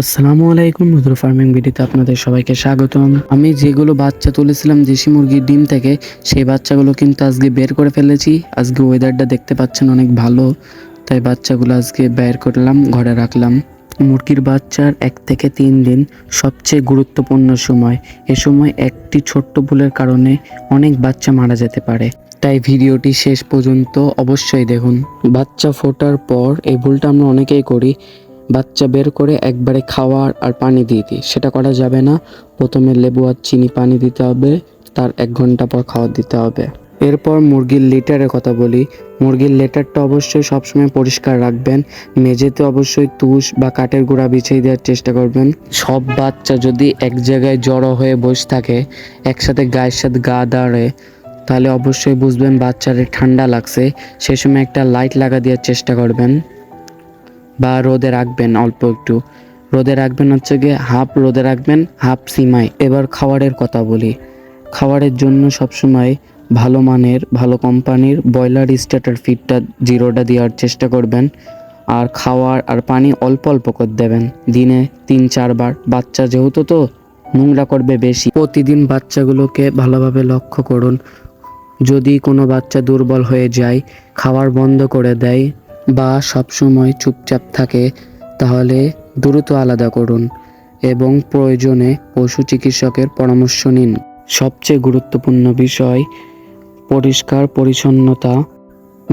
আসসালামু আলাইকুম, হুজুর ফার্মিং ভিডিওতে আপনাদের সবাইকে স্বাগতম। আমি যেগুলো বাচ্চা তুলেছিলাম দেশি মুরগির ডিম থেকে, সেই বাচ্চাগুলো কিন্তু আজকে বের করে ফেলেছি। আজকে ওয়েদারটা দেখতে পাচ্ছেন অনেক ভালো, তাই বাচ্চাগুলো আজকে বের করলাম, ঘরে রাখলাম। মুরগির বাচ্চার 1 থেকে 3 দিন সবচেয়ে গুরুত্বপূর্ণ সময়। এ সময় একটি ছোট্ট ভুলের কারণে অনেক বাচ্চা মারা যেতে পারে, তাই ভিডিওটি শেষ পর্যন্ত অবশ্যই দেখুন। বাচ্চা ফোটার পর এই ভুলটা আমরা অনেকেই করি, বাচ্চা বের করে একবারে খাওয়ার আর পানি দিয়ে দিই। সেটা করা যাবে না। প্রথমে লেবু আর চিনি পানি দিতে হবে, তার 1 ঘন্টা পর খাওয়া দিতে হবে। এরপর মুরগির লিটারের কথা বলি। মুরগির লিটারটা অবশ্যই সবসময় পরিষ্কার রাখবেন। মেঝেতে অবশ্যই তুষ বা কাঠের গুঁড়া বিছিয়ে দেওয়ার চেষ্টা করবেন। সব বাচ্চা যদি এক জায়গায় জড়ো হয়ে বসে থাকে, একসাথে গায়ের সাথে গা দাঁড়ে, তাহলে অবশ্যই বুঝবেন বাচ্চার ঠান্ডা লাগছে। সে সময় একটা লাইট লাগা দেওয়ার চেষ্টা করবেন বা রোদে রাখবেন। অল্প একটু রোদে রাখবেন, হচ্ছে গিয়ে হাফ রোদে রাখবেন, হাফ সিমাই। এবার খাবারের কথা বলি। খাবারের জন্য সবসময় ভালো মানের, ভালো কোম্পানির ব্রয়লার স্টার্টার ফিডটা জিরোটা দেওয়ার চেষ্টা করবেন। আর খাওয়ার আর পানি অল্প অল্প করে দেবেন, দিনে 3-4 বার। বাচ্চা যেহেতু তো নোংরা করবে বেশি। প্রতিদিন বাচ্চাগুলোকে ভালোভাবে লক্ষ্য করুন। যদি কোনো বাচ্চা দুর্বল হয়ে যায়, খাবার বন্ধ করে দেয় বা সবসময় চুপচাপ থাকে, তাহলে দ্রুত আলাদা করুন এবং প্রয়োজনে পশু চিকিৎসকের পরামর্শ নিন। সবচেয়ে গুরুত্বপূর্ণ বিষয় পরিষ্কার পরিচ্ছন্নতা।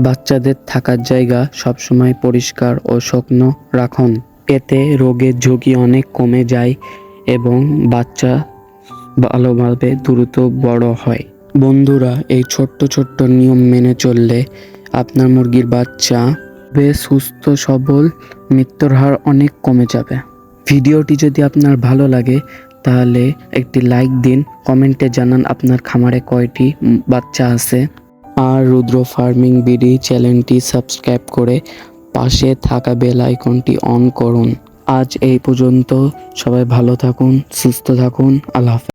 বাচ্চাদের থাকার জায়গা সবসময় পরিষ্কার ও শুকনো রাখুন। এতে রোগের ঝুঁকি অনেক কমে যায় এবং বাচ্চা ভালোভাবে দ্রুত বড় হয়। বন্ধুরা, এই ছোট্ট ছোট্ট নিয়ম মেনে চললে আপনার মুরগির বাচ্চা বেশ সুস্থ সবল, মৃত্যুর হার অনেক কমে যাবে। ভিডিওটি যদি আপনার ভালো লাগে তাহলে একটি লাইক দিন, কমেন্টে জানান আপনার খামারে কয়টি বাচ্চা আছে। আর রুদ্র ফার্মিং বিডি চ্যানেলটি সাবস্ক্রাইব করে পাশে থাকা বেল আইকনটি অন করুন। আজ এই পর্যন্ত। সবাই ভালো থাকুন, সুস্থ থাকুন। আল্লাহ হাফেজ।